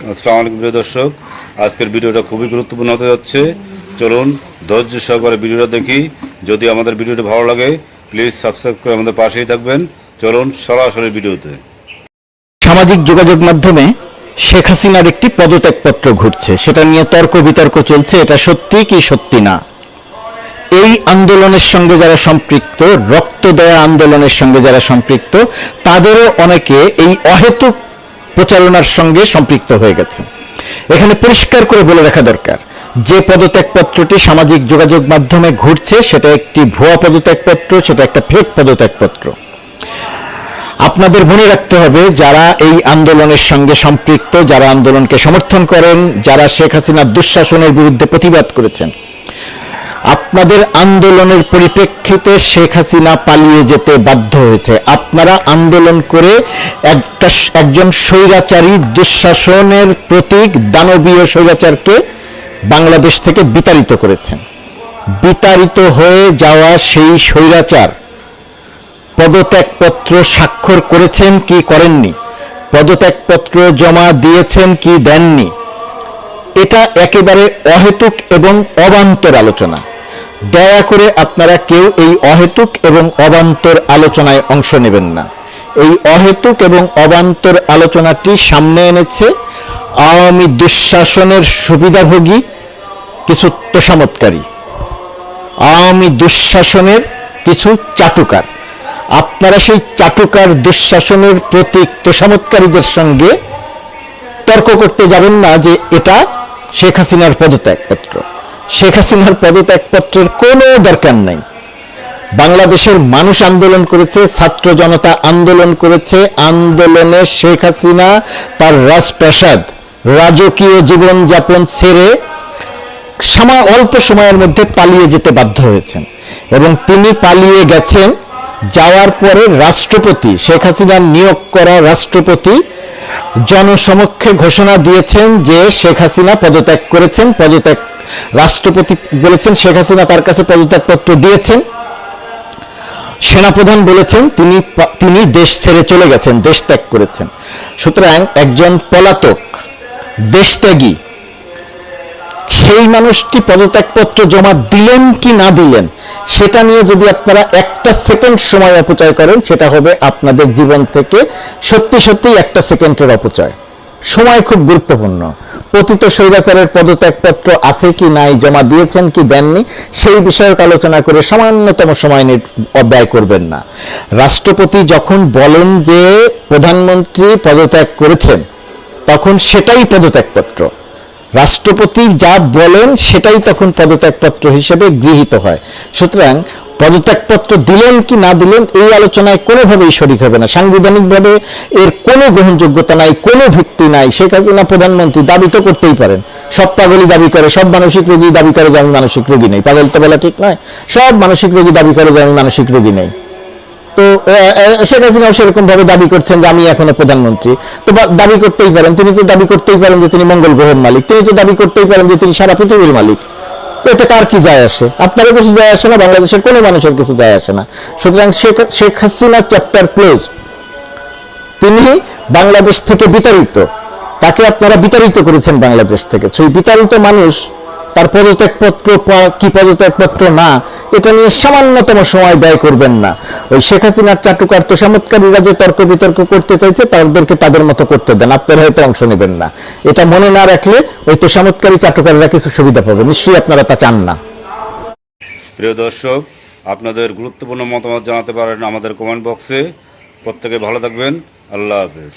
আসসালামু আলাইকুম প্রিয় দর্শক, আজকের ভিডিওটা খুবই গুরুত্বপূর্ণ হতে যাচ্ছে। চলুন ধৈর্য সহকারে ভিডিওটা দেখি। যদি আমাদের ভিডিওটা ভালো লাগে প্লিজ সাবস্ক্রাইব করে আমাদের পাশেই থাকবেন। চলুন সরাসরি ভিডিওতে। সামাজিক যোগাযোগ মাধ্যমে শেখ হাসিনার একটি পদত্যাগপত্র ঘুরছে, সেটা নিয়ে তর্ক বিতর্ক চলছে। এটা সত্যি কি সত্যি না? এই আন্দোলনের সঙ্গে যারা সম্পৃক্ত, রক্ত দেয়া আন্দোলনের সঙ্গে যারা সম্পৃক্ত, তাদেরও অনেকে এই অহেতুক প্রচারণার সঙ্গে সম্পৃক্ত হয়ে গেছে। এখানে পরিষ্কার করে বলে রাখা দরকার, যে পদত্যাগপত্রটি সামাজিক যোগাযোগ মাধ্যমে ঘুরছে সেটা একটি ভুয়া পদত্যাগপত্র, সেটা একটা ফেক পদত্যাগপত্র। আপনাদের মনে রাখতে হবে, যারা এই আন্দোলনের সঙ্গে সম্পৃক্ত, যারা আন্দোলনকে সমর্থন করেন, যারা শেখ হাসিনার দুঃশাসনের বিরুদ্ধে প্রতিবাদ করেছেন, আপনাদের আন্দোলনের পরিপ্রেক্ষিতে শেখ হাসিনা পালিয়ে যেতে বাধ্য হয়েছে। আপনারা আন্দোলন করে একজন স্বৈরাচারী দুঃশাসনের প্রতীক দানবীয় স্বৈরাচারকে বাংলাদেশ থেকে বিতাড়িত করেছেন। বিতাড়িত হয়ে যাওয়া সেই স্বৈরাচার পদত্যাগপত্র স্বাক্ষর করেছেন কি করেননি, পদত্যাগপত্র জমা দিয়েছেন কি দেননি, এটা একেবারে অহেতুক এবং অবান্তর আলোচনা। দয়া করে আপনারা কেউ এই অহেতুক এবং অবান্তর আলোচনায় অংশ নেবেন না। এই অহেতুক এবং অবান্তর আলোচনাটি সামনে এনেছে আওয়ামী দুঃশাসনের সুবিধাভোগী কিছু তোষামতকারী, আওয়ামী দুঃশাসনের কিছু চাটুকার। আপনারা সেই চাটুকার দুঃশাসনের প্রতীক তোষামতকারীদের সঙ্গে তর্ক করতে যাবেন না যে এটা শেখ হাসিনার পদত্যাগপত্র। শেখ হাসিনার পদত্যাগপত্রের কোনো দরকার নাই। বাংলাদেশের মানুষ আন্দোলন করেছে, ছাত্র জনতা আন্দোলন করেছে। আন্দোলনে শেখ হাসিনা তার রাজপ্রাসাদ, রাজকীয় জীবনযাপন ছেড়ে অল্প সময়ের মধ্যে পালিয়ে যেতে বাধ্য হয়েছেন এবং তিনি পালিয়ে গেছেন। যাওয়ার পরে রাষ্ট্রপতি, শেখ হাসিনার নিয়োগ করা রাষ্ট্রপতি জনসমক্ষে ঘোষণা দিয়েছেন যে শেখ হাসিনা পদত্যাগ করেছেন। রাষ্ট্রপতি বলেছেন শেখ হাসিনা তার কাছে পদত্যাগপত্র দিয়েছেন। সেনাপ্রধান বলেছেন তিনি দেশ ছেড়ে চলে গেছেন, দেশ ত্যাগ করেছেন। সুতরাং একজন পলাতক দেশত্যাগী সেই মানুষটি পদত্যাগপত্র জমা দিলেন কি না দিলেন সেটা নিয়ে যদি আপনারা একটা সেকেন্ড সময় অপচয় করেন, সেটা হবে আপনাদের জীবন থেকে সত্যি সত্যি একটা সেকেন্ডের অপচয়। সময় খুব গুরুত্বপূর্ণ। পতিত স্বৈরাচারের পদত্যাগপত্র আছে কি নাই, জমা দিয়েছেন কি দেননি, সেই বিষয়ক আলোচনা করে সামান্যতম সময় ব্যয় করবেন না। রাষ্ট্রপতি যখন বলেন যে প্রধানমন্ত্রী পদত্যাগ করেছেন, তখন সেটাই পদত্যাগপত্র। রাষ্ট্রপতি যা বলেন সেটাই তখন পদত্যাগপত্র হিসেবে গৃহীত হয়। সুতরাং পদত্যাগপত্র দিলেন কি না দিলেন এই আলোচনায় কোনোভাবেই শরিক হবে না। সাংবিধানিকভাবে এর কোনো গ্রহণযোগ্যতা নাই, কোনো ভিত্তি নাই। শেখ হাসিনা প্রধানমন্ত্রী, দাবি তো করতেই পারেন। সব পাগলই দাবি করে, সব মানসিক রোগী দাবি করে যে আমি মানসিক রোগী নেই। পাগল তো বলা ঠিক নয়। সব মানসিক রোগী দাবি করে যে আমি মানসিক রোগী নেই। তো শেখ হাসিনাও সেরকম ভাবে দাবি করছেন যে আমি এখনো প্রধানমন্ত্রী। তো দাবি করতেই পারেন, তিনি তো দাবি করতেই পারেন যে তিনি মঙ্গল গ্রহের মালিক, তিনি তো দাবি করতেই পারেন যে তিনি সারা পৃথিবীর মালিক। তো এতে কার কি যায় আসে? আপনারও কিছু যায় আসে না, বাংলাদেশের কোনো মানুষের কিছু যায় আসে না। সুতরাং শেখ হাসিনা চ্যাপ্টার ক্লোজ। তিনি বাংলাদেশ থেকে বিতাড়িত, তাকে আপনারা বিতাড়িত করেছেন বাংলাদেশ থেকে। সেই বিতাড়িত মানুষ তার পদত্যাগপত্র কি পদত্যাগপত্র না, এটা নিয়ে সামান্যতম সময় ব্যয় করবেন না। ওই শেখ হাসিনার চাটুকার তোষামতকারীরা যে তর্ক বিতর্ক করতে চাইছে তাদেরকে তাদের মতো করতে দেন, আপনারা হয়তো অংশ নেবেন না। এটা মনে না রাখলে ওই তোষামতকারী চাটুকারীরা কিছু সুবিধা পাবে, নিশ্চয়ই আপনারা তা চান না। প্রিয় দর্শক, আপনাদের গুরুত্বপূর্ণ মতামত জানাতে পারেন আমাদের কমেন্ট বক্সে। প্রত্যেকে ভালো থাকবেন। আল্লাহ হাফেজ।